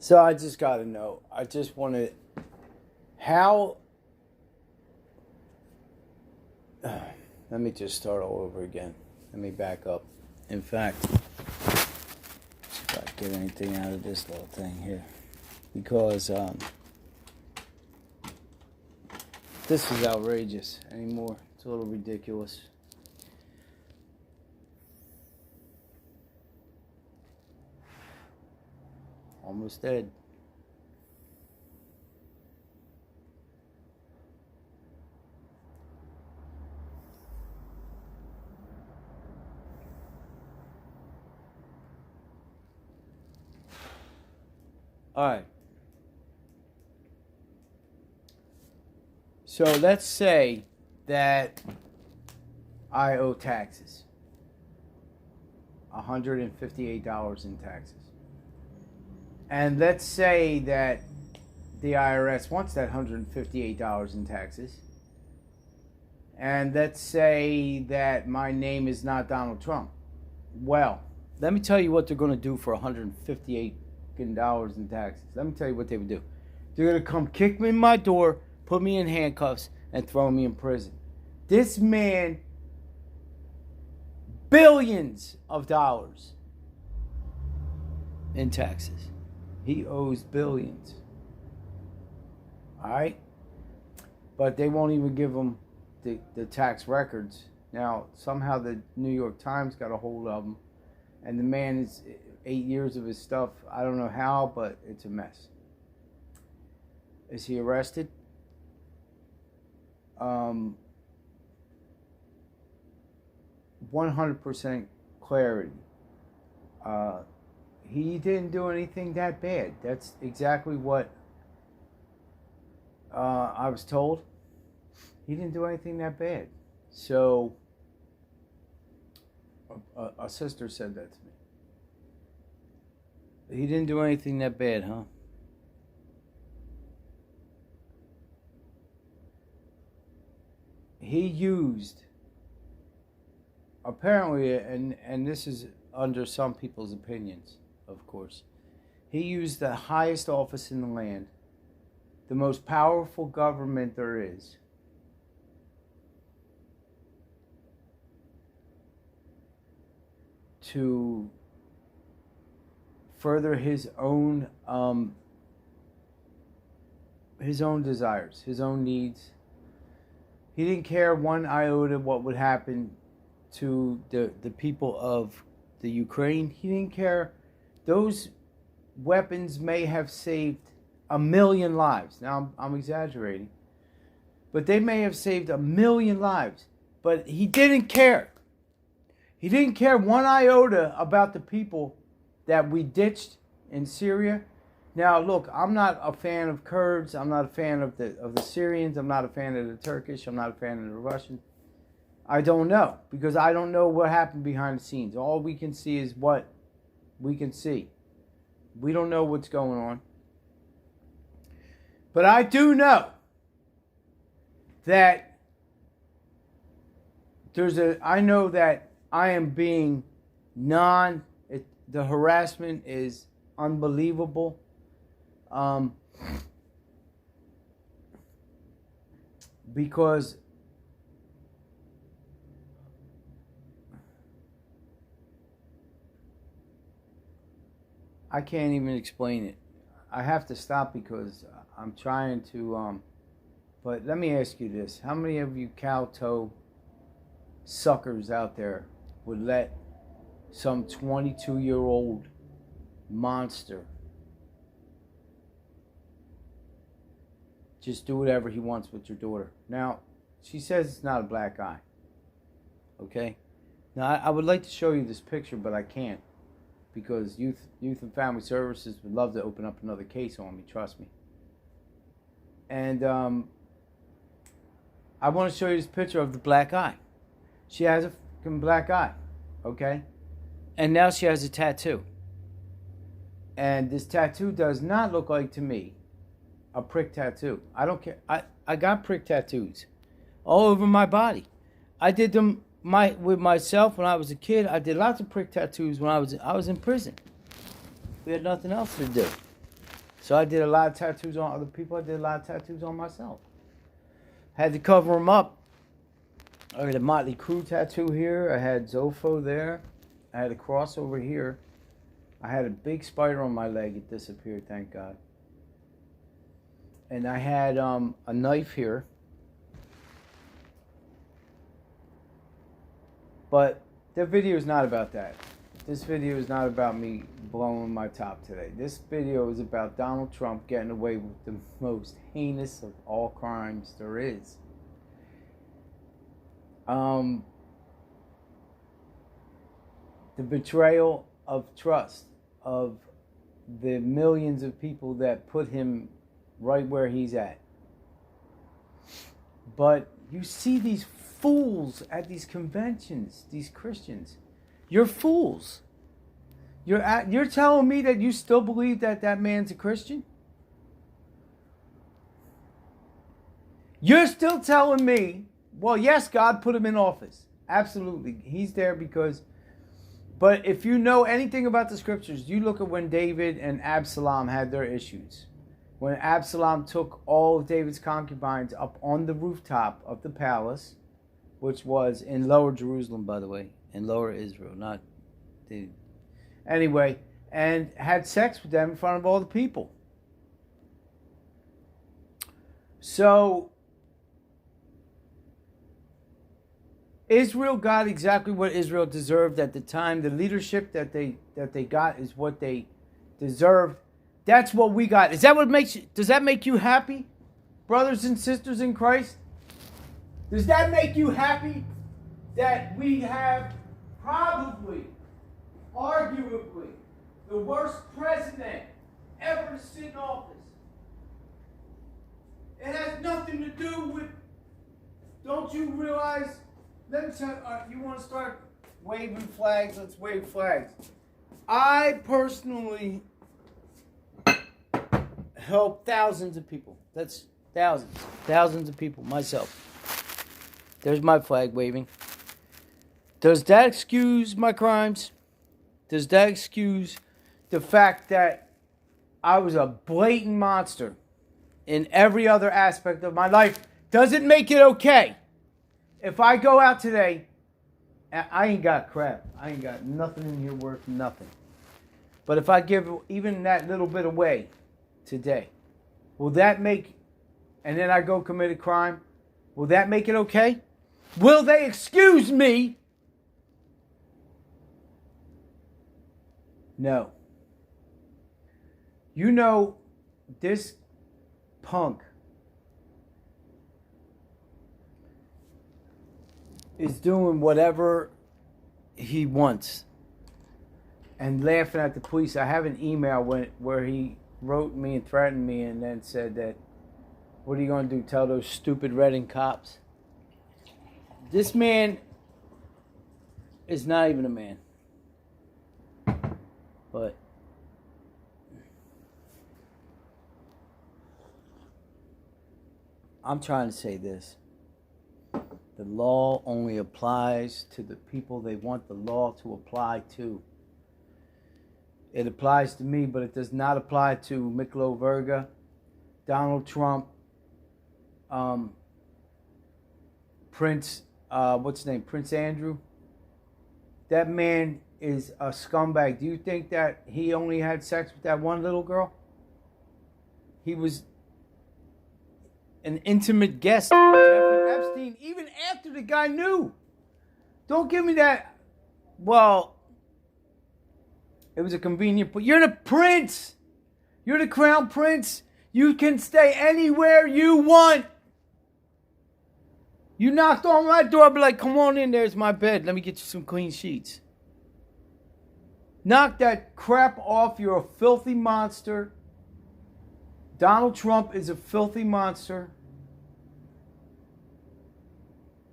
So I just got to know. I just want to. How. Let me just start all over again. Let me back up. In fact, if I get anything out of this little thing here, because this is outrageous anymore. It's a little ridiculous. Almost dead. All right. So let's say that I owe taxes. $158 in taxes. And let's say that the IRS wants that $158 in taxes. And let's say that my name is not Donald Trump. Well, let me tell you what they're going to do for $158 in taxes. Let me tell you what they would do. They're going to come kick me in my door, put me in handcuffs, and throw me in prison. This man, billions of dollars in taxes. He owes billions. All right? But they won't even give him the tax records. Now, somehow the New York Times got a hold of him. And the man is 8 years of his stuff. I don't know how, but it's a mess. Is he arrested? 100% clarity. He didn't do anything that bad. That's exactly what I was told. He didn't do anything that bad. So, a sister said that to me. He didn't do anything that bad, huh? He used, apparently, and this is under some people's opinions, of course, he used the highest office in the land, the most powerful government there is, to further his own desires, his own needs. He didn't care one iota what would happen to the people of the Ukraine. He didn't care. Those weapons may have saved 1 million lives. Now, I'm exaggerating. But they may have saved 1 million lives. But he didn't care. He didn't care one iota about the people that we ditched in Syria. Now, look, I'm not a fan of Kurds. I'm not a fan of the Syrians. I'm not a fan of the Turkish. I'm not a fan of the Russians. I don't know, because I don't know what happened behind the scenes. All we can see is what we can see. We don't know what's going on. But I do know that I know that I am being the harassment is unbelievable. Because I can't even explain it. I have to stop because I'm trying to, but let me ask you this. How many of you cow toe suckers out there would let some 22-year-old monster just do whatever he wants with your daughter? Now, she says it's not a black eye. Okay? Now, I would like to show you this picture, but I can't. Because Youth and Family Services would love to open up another case on me, trust me. And I want to show you this picture of the black eye. She has a fucking black eye, okay? And now she has a tattoo. And this tattoo does not look like, to me, a prick tattoo. I don't care. I got prick tattoos all over my body. I did them with myself when I was a kid. I did lots of prick tattoos when I was in prison. We had nothing else to do. So I did a lot of tattoos on other people. I did a lot of tattoos on myself. Had to cover them up. I had a Motley Crue tattoo here. I had Zofo there. I had a cross over here. I had a big spider on my leg. It disappeared, thank God. And I had a knife here. But the video is not about that. This video is not about me blowing my top today. This video is about Donald Trump getting away with the most heinous of all crimes there is. The betrayal of trust of the millions of people that put him right where he's at. But you see these fools at these conventions, these Christians. You're fools. You're telling me that you still believe that that man's a Christian? You're still telling me, well, yes, God put him in office. Absolutely. He's there because... But if you know anything about the scriptures, you look at when David and Absalom had their issues. When Absalom took all of David's concubines up on the rooftop of the palace, which was in Lower Jerusalem, by the way, in Lower Israel, not the... Anyway, and had sex with them in front of all the people. So... Israel got exactly what Israel deserved at the time. The leadership that they got is what they deserved. That's what we got. Is that what makes you, does that make you happy, brothers and sisters in Christ? Does that make you happy that we have probably, arguably, the worst president ever to sit in office? It has nothing to do with, don't you realize? Let me tell you, you want to start waving flags? Let's wave flags. I personally help thousands of people. That's thousands of people, myself. There's my flag waving. Does that excuse my crimes? Does that excuse the fact that I was a blatant monster in every other aspect of my life? Does it make it okay? If I go out today, I ain't got crap. I ain't got nothing in here worth nothing. But if I give even that little bit away today, will that make, and then I go commit a crime, will that make it okay? Will they excuse me? No. You know, this punk is doing whatever he wants and laughing at the police. I have an email where he wrote me and threatened me and then said that, what are you going to do, tell those stupid Reading cops? This man is not even a man. But I'm trying to say this. The law only applies to the people they want the law to apply to. It applies to me, but it does not apply to Miklo Verga, Donald Trump, Prince, what's his name? Prince Andrew. That man is a scumbag. Do you think that he only had sex with that one little girl? He was an intimate guest of Jeffrey Epstein, even after the guy knew. Don't give me that. Well, it was a convenient. But you're the prince. You're the crown prince. You can stay anywhere you want. You knocked on my door, be like, come on in, there's my bed. Let me get you some clean sheets. Knock that crap off. You're a filthy monster. Donald Trump is a filthy monster.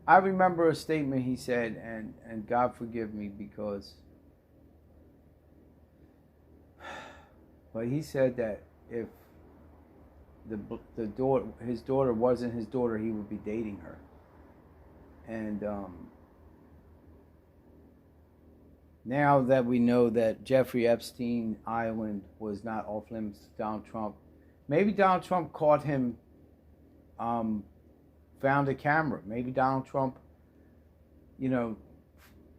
I remember a statement he said, and God forgive me because, but he said that if his daughter wasn't his daughter, he would be dating her. And now that we know that Jeffrey Epstein Island was not off limits to Donald Trump, Maybe Donald Trump caught him, found a camera. Maybe Donald Trump,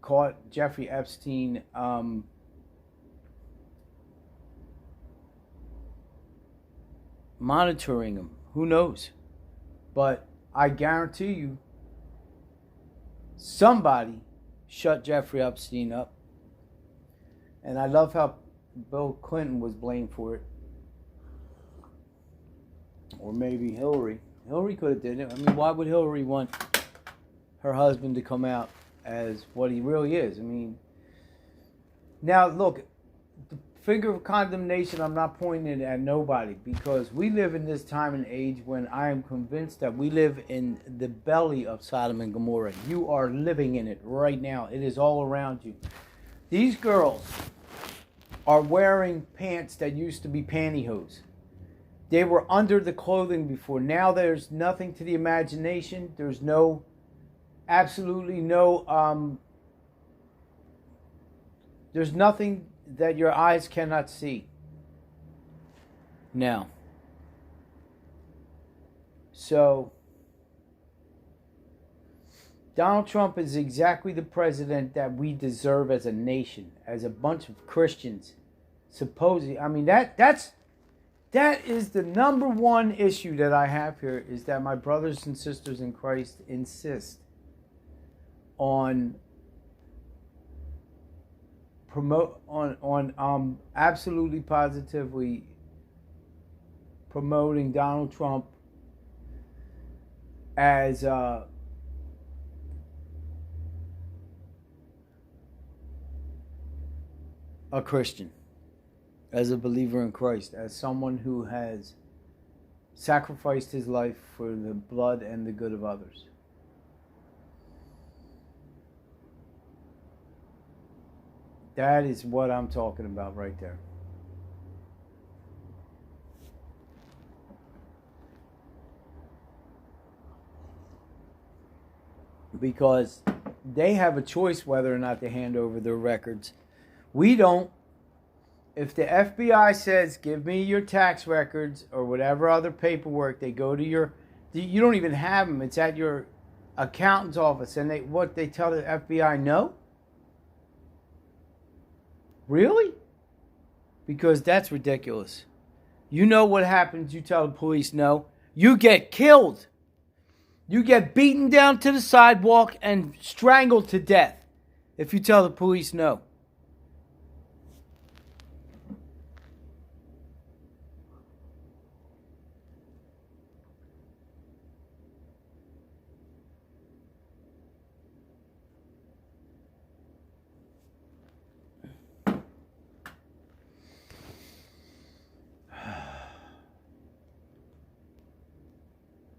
caught Jeffrey Epstein monitoring him. Who knows? But I guarantee you, somebody shut Jeffrey Epstein up. And I love how Bill Clinton was blamed for it. Or maybe Hillary. Hillary could have did it. I mean, why would Hillary want her husband to come out as what he really is? I mean, now look, the finger of condemnation, I'm not pointing it at nobody, because we live in this time and age when I am convinced that we live in the belly of Sodom and Gomorrah. You are living in it right now. It is all around you. These girls are wearing pants that used to be pantyhose. They were under the clothing before. Now there's nothing to the imagination. There's absolutely no, there's nothing that your eyes cannot see. Now. So, Donald Trump is exactly the president that we deserve as a nation, as a bunch of Christians. Supposedly, I mean, that is the number one issue that I have here, is that my brothers and sisters in Christ insist on absolutely positively promoting Donald Trump as a Christian, as a believer in Christ, as someone who has sacrificed his life for the blood and the good of others. That is what I'm talking about right there. Because they have a choice whether or not to hand over their records. We don't. If the FBI says, give me your tax records or whatever other paperwork, they go to you don't even have them. It's at your accountant's office. And they tell the FBI no? Really? Because that's ridiculous. You know what happens, you tell the police no. You get killed. You get beaten down to the sidewalk and strangled to death if you tell the police no.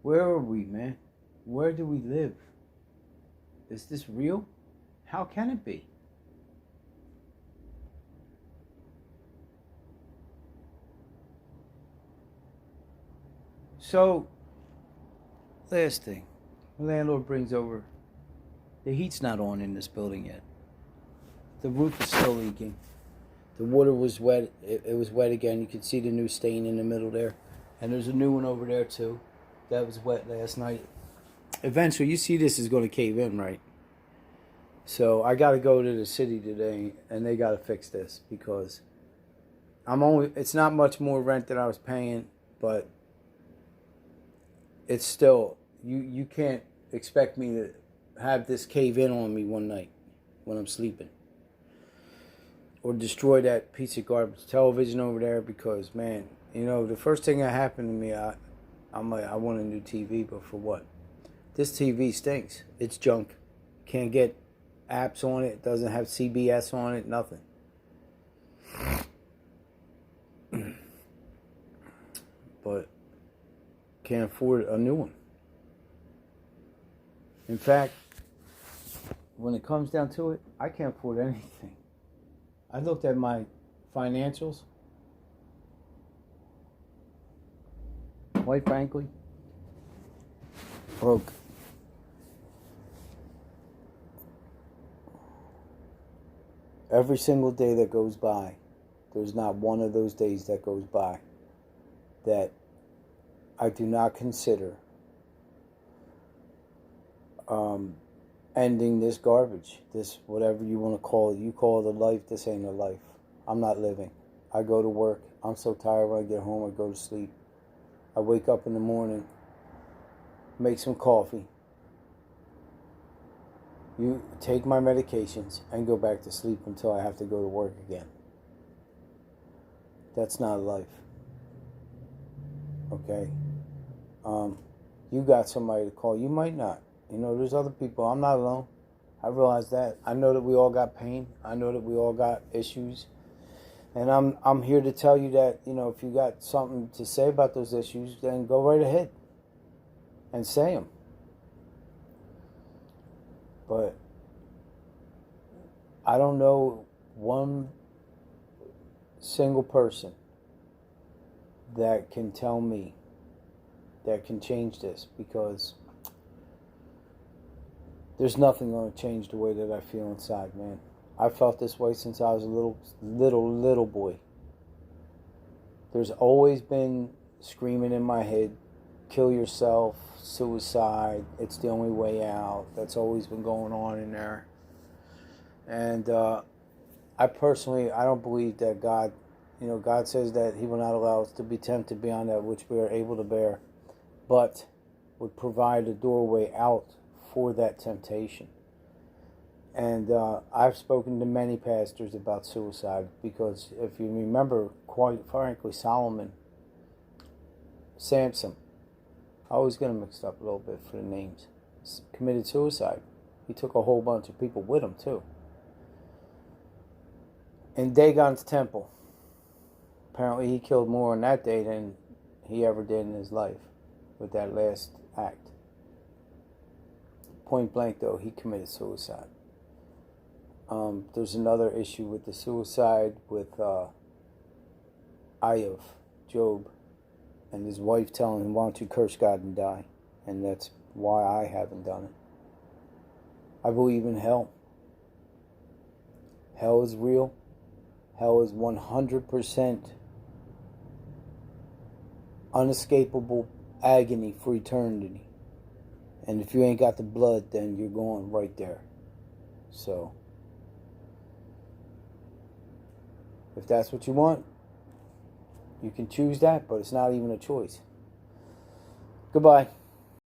Where are we, man? Where do we live? Is this real? How can it be? So, last thing. The landlord brings over. The heat's not on in this building yet. The roof is still leaking. The water was wet. It was wet again. You can see the new stain in the middle there. And there's a new one over there too. That was wet last night. Eventually, you see this is going to cave in, right? So I got to go to the city today, and they got to fix this, because it's not much more rent than I was paying, but it's still, you can't expect me to have this cave in on me one night when I'm sleeping. Or destroy that piece of garbage television over there, because, man, the first thing that happened to me, I'm like, I want a new TV, but for what? This TV stinks. It's junk. Can't get apps on it. It doesn't have CBS on it. Nothing. But can't afford a new one. In fact, when it comes down to it, I can't afford anything. I looked at my financials. Quite frankly, broke. Every single day that goes by, there's not one of those days that goes by that I do not consider ending this garbage, this whatever you want to call it. You call it a life, this ain't a life. I'm not living. I go to work. I'm so tired when I get home, I go to sleep. I wake up in the morning, make some coffee, you take my medications, and go back to sleep until I have to go to work again. That's not life. Okay? You got somebody to call. You might not. You know, there's other people. I'm not alone. I realize that. I know that we all got pain. I know that we all got issues. And I'm here to tell you that, you know, if you got something to say about those issues, then go right ahead and say them. But I don't know one single person that can tell me that can change this, because there's nothing going to change the way that I feel inside, man. I felt this way since I was a little boy. There's always been screaming in my head, kill yourself, suicide, it's the only way out. That's always been going on in there. And I personally, I don't believe that God, you know, God says that He will not allow us to be tempted beyond that which we are able to bear, but would provide a doorway out for that temptation. And I've spoken to many pastors about suicide, because if you remember, quite frankly, Samson, I always get them mixed up a little bit for the names, committed suicide. He took a whole bunch of people with him too. In Dagon's temple, apparently he killed more on that day than he ever did in his life with that last act. Point blank though, he committed suicide. There's another issue with the suicide with Ayub, Job, and his wife telling him, why don't you curse God and die? And that's why I haven't done it. I believe in hell. Hell is real. Hell is 100% unescapable agony for eternity. And if you ain't got the blood, then you're going right there. So, if that's what you want, you can choose that, but it's not even a choice. Goodbye.